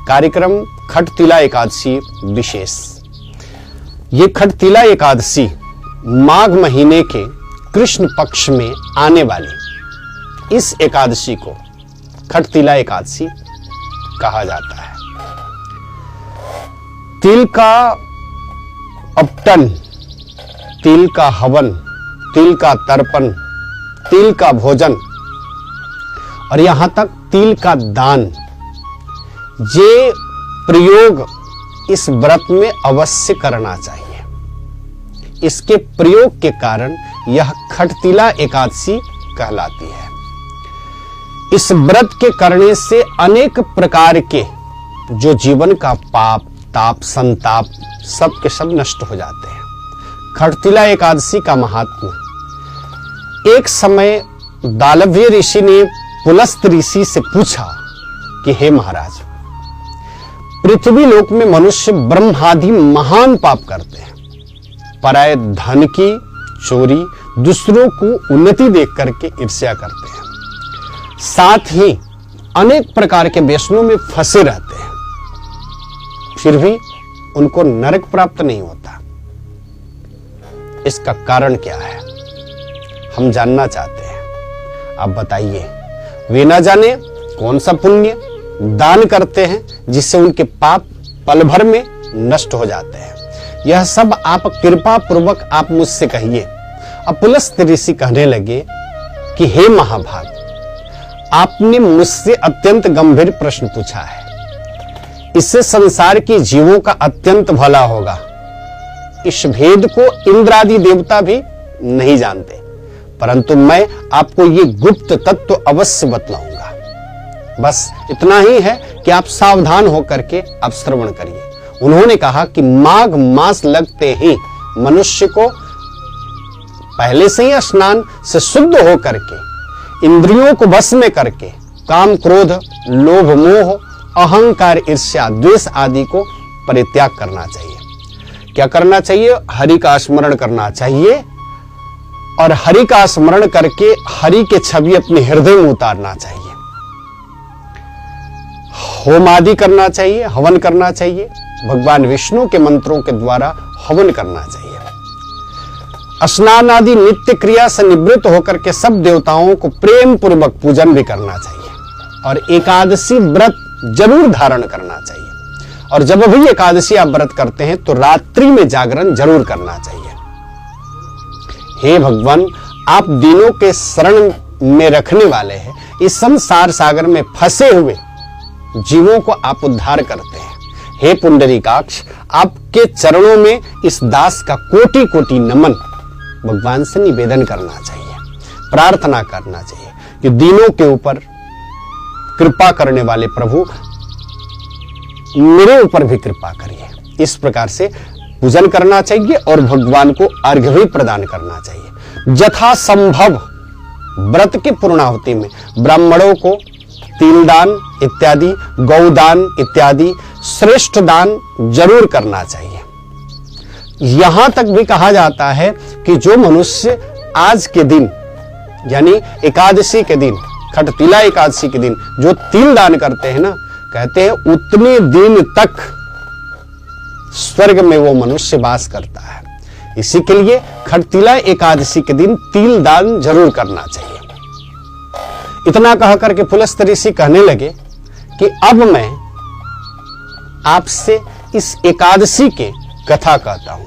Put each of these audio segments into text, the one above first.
कार्यक्रम खटतिला एकादशी विशेष। ये खटतिला एकादशी माघ महीने के कृष्ण पक्ष में आने वाली इस एकादशी को खटतिला एकादशी कहा जाता है। तिल का अपटन, तिल का हवन, तिल का तर्पण, तिल का भोजन और यहां तक तिल का दान, ये प्रयोग इस व्रत में अवश्य करना चाहिए। इसके प्रयोग के कारण यह खटतिला एकादशी कहलाती है। इस व्रत के करने से अनेक प्रकार के जो जीवन का पाप, ताप, संताप सब के सब नष्ट हो जाते हैं। खटतिला एकादशी का महात्म्य। एक समय दालव्य ऋषि ने पुलस्त ऋषि से पूछा कि हे महाराज, पृथ्वी लोक में मनुष्य ब्रह्मादि महान पाप करते हैं, पराये धन की चोरी, दूसरों को उन्नति देख करके ईर्ष्या करते हैं, साथ ही अनेक प्रकार के व्यसनों में फंसे रहते हैं, फिर भी उनको नरक प्राप्त नहीं होता। इसका कारण क्या है, हम जानना चाहते हैं। आप बताइए। वे न जाने कौन सा पुण्य दान करते हैं जिससे उनके पाप पल भर में नष्ट हो जाते हैं। यह सब आप कृपा पूर्वक आप मुझसे कहिए। अब पुलस्त ऋषि कहने लगे कि हे महाभाग, आपने मुझसे अत्यंत गंभीर प्रश्न पूछा है। इससे संसार के जीवों का अत्यंत भला होगा। इस भेद को इंद्र आदि देवता भी नहीं जानते, परंतु मैं आपको ये गुप्त तत्व अवश्य बतलाऊंगा। बस इतना ही है कि आप सावधान होकर के आप श्रवण करिए। उन्होंने कहा कि माघ मास लगते ही मनुष्य को पहले से ही स्नान से शुद्ध होकर के इंद्रियों को वश में करके काम, क्रोध, लोभ, मोह, अहंकार, ईर्ष्या, द्वेष आदि को परित्याग करना चाहिए। क्या करना चाहिए? हरि का स्मरण करना चाहिए और हरि का स्मरण करके हरि के छवि अपने हृदय में उतारना चाहिए। होम आदि करना चाहिए, हवन करना चाहिए, भगवान विष्णु के मंत्रों के द्वारा हवन करना चाहिए। स्नान आदि नित्य क्रिया से निवृत्त होकर के सब देवताओं को प्रेम पूर्वक पूजन भी करना चाहिए और एकादशी व्रत जरूर धारण करना चाहिए। और जब भी एकादशी आप व्रत करते हैं तो रात्रि में जागरण जरूर करना चाहिए। हे भगवान, आप दीनों के शरण में रखने वाले हैं। इस संसार सागर में फंसे हुए जीवों को आप उद्धार करते हैं। हे पुंडरीकाक्ष, आपके चरणों में इस दास का कोटि कोटि नमन। भगवान से निवेदन करना चाहिए, प्रार्थना करना चाहिए कि दीनों के ऊपर कृपा करने वाले प्रभु मेरे ऊपर भी कृपा करिए। इस प्रकार से पूजन करना चाहिए और भगवान को अर्घ्य भी प्रदान करना चाहिए। यथा संभव व्रत की पूर्णाहुति में ब्राह्मणों को तिलदान इत्यादि, गौदान इत्यादि श्रेष्ठ दान जरूर करना चाहिए। यहां तक भी कहा जाता है कि जो मनुष्य आज के दिन यानी एकादशी के दिन, खटतिला एकादशी के दिन जो तिल दान करते हैं ना, कहते हैं उतने दिन तक स्वर्ग में वो मनुष्य वास करता है। इसी के लिए खटतिला एकादशी के दिन तिल दान जरूर करना चाहिए। इतना कह करके पुलस्त ऋषि कहने लगे कि अब मैं आपसे इस एकादशी के कथा कहता हूं।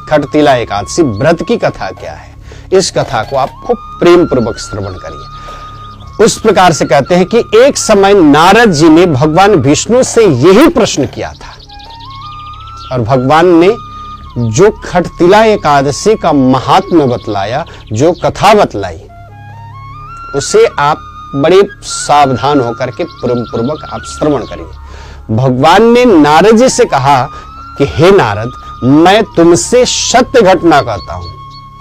खटतिला एकादशी व्रत की कथा क्या है, इस कथा को आपको प्रेम पूर्वक श्रवण करिए। उस प्रकार से कहते हैं कि एक समय नारद जी ने भगवान विष्णु से यही प्रश्न किया था और भगवान ने जो खटतिला एकादशी का महात्म्य बतलाया, जो कथा बतलाई, उसे आप बड़े सावधान होकर के प्रेम पूर्वक आप श्रवण करिए। भगवान ने नारद जी से कहा कि हे नारद, मैं तुमसे सत्य घटना कहता हूं।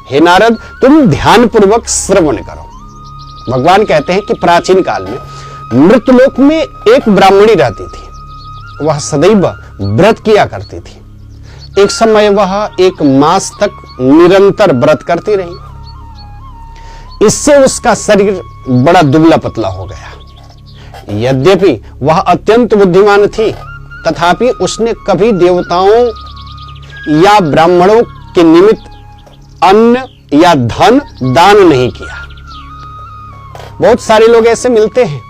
हे नारद, तुम ध्यान पूर्वक श्रवण करो। भगवान कहते हैं कि प्राचीन काल में मृतलोक में एक ब्राह्मणी रहती थी। वह सदैव व्रत किया करती थी। एक समय वह 1 मास तक निरंतर व्रत करती रही। इससे उसका शरीर बड़ा दुबला पतला हो गया। यद्यपि वह अत्यंत बुद्धिमान थी तथापि उसने कभी देवताओं या ब्राह्मणों के निमित्त अन्न या धन दान नहीं किया। बहुत सारे लोग ऐसे मिलते हैं,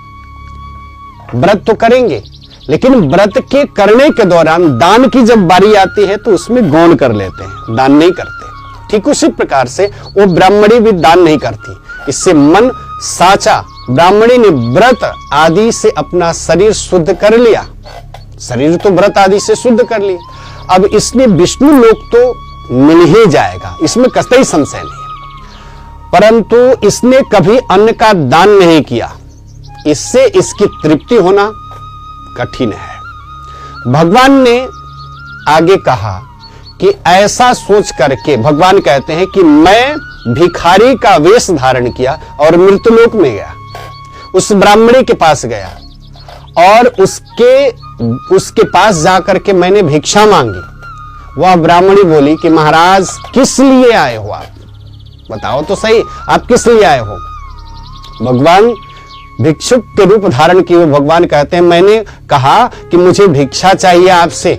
व्रत तो करेंगे लेकिन व्रत के करने के दौरान दान की जब बारी आती है तो उसमें गौण कर लेते हैं, दान नहीं करते। ठीक उसी प्रकार से वो ब्राह्मणी भी दान नहीं करती। इससे मन साचा, ब्राह्मणी ने व्रत आदि से अपना शरीर शुद्ध कर लिया, शरीर तो व्रत आदि से शुद्ध कर लिया। अब इसने विष्णु लोक तो मिल ही जाएगा, इसमें कतई संशय नहीं है, परंतु इसने कभी अन्न का दान नहीं किया, इससे इसकी तृप्ति होना कठिन है। भगवान ने आगे कहा कि ऐसा सोच करके भगवान कहते हैं कि मैं भिखारी का वेश धारण किया और मृत्युलोक में गया, उस ब्राह्मणी के पास गया और उसके पास जाकर के मैंने भिक्षा मांगी। वह ब्राह्मणी बोली कि महाराज किस लिए आए हो आप, बताओ तो सही, आप किस लिए आए हो। भगवान भिक्षुक के रूप धारण किए भगवान कहते हैं मैंने कहा कि मुझे भिक्षा चाहिए आपसे,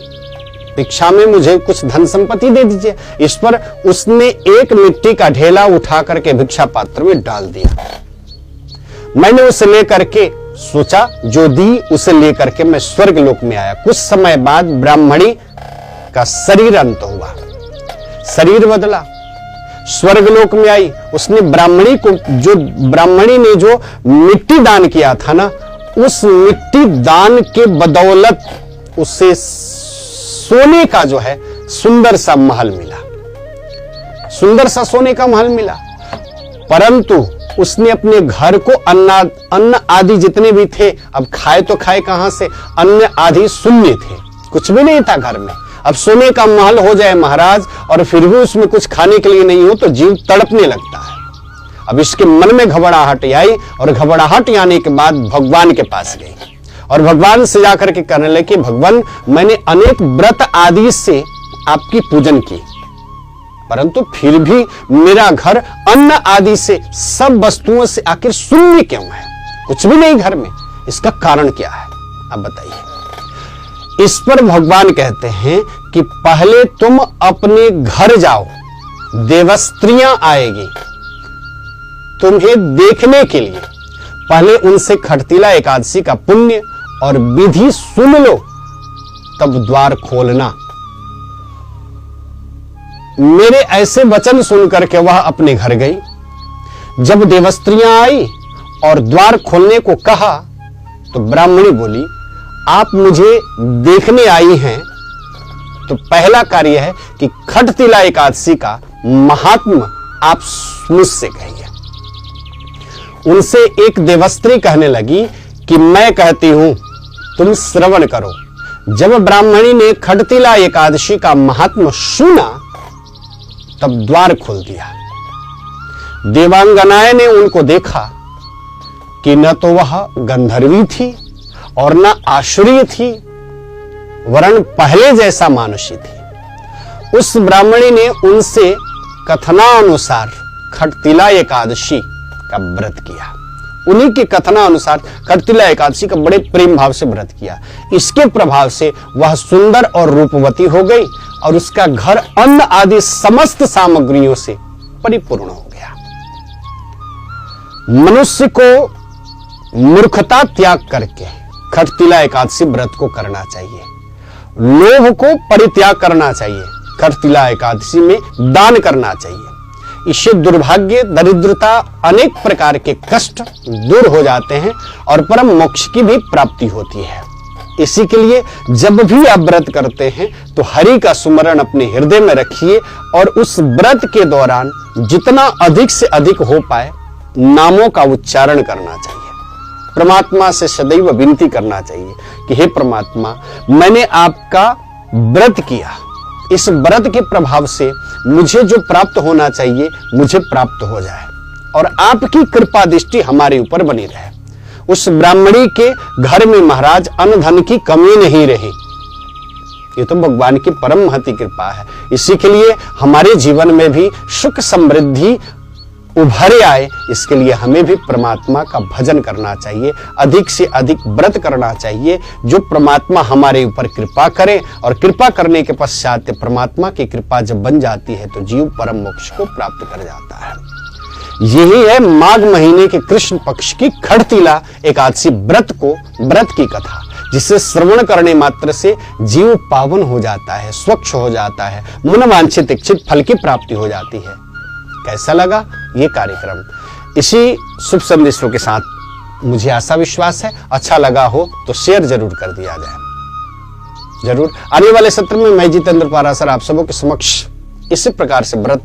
भिक्षा में मुझे कुछ धन संपत्ति दे दीजिए। इस पर उसने एक मिट्टी का ढेला उठा करके भिक्षा पात्र में डाल दिया। मैंने उसे लेकर के सोचा जो दी उसे लेकर के मैं स्वर्ग लोक में आया। कुछ समय बाद ब्राह्मणी का शरीर अंत हुआ, शरीर बदला, स्वर्ग लोक में आई। उसने ब्राह्मणी ने जो मिट्टी दान किया था ना, उस मिट्टी दान के बदौलत उसे सोने का जो है सुंदर सा महल मिला, सुंदर सा सोने का महल मिला। परंतु उसने अपने घर को अन्न आदि जितने भी थे, अब खाए तो खाए कहां से, अन्न आदि शून्य थे, कुछ भी नहीं था घर में। अब सोने का महल हो जाए महाराज और फिर भी उसमें कुछ खाने के लिए नहीं हो तो जीव तड़पने लगता है। अब इसके मन में घबराहट आई और घबराहट आने के बाद भगवान के पास गई और भगवान से जाकर के कहने लगे कि भगवान मैंने अनेक व्रत आदि से आपकी पूजन की, परंतु फिर भी मेरा घर अन्न आदि से सब वस्तुओं से आखिर शून्य क्यों है, कुछ भी नहीं घर में, इसका कारण क्या है आप बताइए। इस पर भगवान कहते हैं कि पहले तुम अपने घर जाओ, देवस्त्रियां आएगी तुम्हें देखने के लिए, पहले उनसे खटतिला एकादशी का पुण्य और विधि सुन लो तब द्वार खोलना। मेरे ऐसे वचन सुनकर के वह अपने घर गई। जब देवस्त्रियां आई और द्वार खोलने को कहा तो ब्राह्मणी बोली आप मुझे देखने आई हैं तो पहला कार्य है कि खटतिला एकादशी का महात्म्य आप मुझसे कहिए। उनसे एक देवस्त्री कहने लगी कि मैं कहती हूं तुम श्रवण करो। जब ब्राह्मणी ने खटतिला एकादशी का महात्म्य सुना तब द्वार खोल दिया। देवांगनाएं ने उनको देखा कि न तो वह गंधर्वी थी और न आसुरी थी, वरन पहले जैसा मानुषी थी। उस ब्राह्मणी ने उनसे कथनानुसार खटतिला एकादशी का व्रत किया। उन्हीं के कथनानुसार खटतिला एकादशी का बड़े प्रेम भाव से व्रत किया। इसके प्रभाव से वह सुंदर और रूपवती हो गई और उसका घर अन्न आदि समस्त सामग्रियों से परिपूर्ण हो गया। मनुष्य को मूर्खता त्याग करके खटतिला एकादशी व्रत को करना चाहिए, लोभ को परित्याग करना चाहिए, खटतिला एकादशी में दान करना चाहिए। इससे दुर्भाग्य, दरिद्रता, अनेक प्रकार के कष्ट दूर हो जाते हैं और परम मोक्ष की भी प्राप्ति होती है। इसी के लिए जब भी आप व्रत करते हैं तो हरि का सुमरण अपने हृदय में रखिए और उस व्रत के दौरान जितना अधिक से अधिक हो पाए नामों का उच्चारण करना चाहिए। परमात्मा से सदैव विनती करना चाहिए कि हे परमात्मा, मैंने आपका व्रत किया, इस व्रत के प्रभाव से मुझे जो प्राप्त होना चाहिए मुझे प्राप्त हो जाए और आपकी कृपा दृष्टि हमारे ऊपर बनी रहे। उस ब्राह्मणी के घर में महाराज अन्न धन की कमी नहीं रही। ये तो भगवान की परम महती कृपा है। इसी के लिए हमारे जीवन में भी सुख समृद्धि उभरे आए, इसके लिए हमें भी परमात्मा का भजन करना चाहिए, अधिक से अधिक व्रत करना चाहिए, जो परमात्मा हमारे ऊपर कृपा करे, और कृपा करने के पश्चात परमात्मा की कृपा जब बन जाती है तो जीव परम मोक्ष को प्राप्त कर जाता है। यही है माघ महीने के कृष्ण पक्ष की खड़तीला एकादशी व्रत की कथा, जिसे श्रवण करने मात्र से जीव पावन हो जाता है, स्वच्छ हो जाता है, मनोवांछित इच्छित फल की प्राप्ति हो जाती है। कैसा लगा ये कार्यक्रम? इसी शुभ संदेशों के साथ मुझे आशा विश्वास है अच्छा लगा हो तो शेयर जरूर कर दिया जाए। जरूर आने वाले सत्र में मैं जितेंद्र पाराशर आप सबों के समक्ष इसी प्रकार से व्रत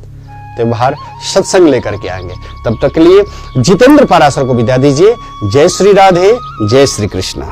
त्योहार सत्संग लेकर के आएंगे। तब तक के लिए जितेंद्र पाराशर को विदा दीजिए। जय श्री राधे, जय श्री कृष्ण।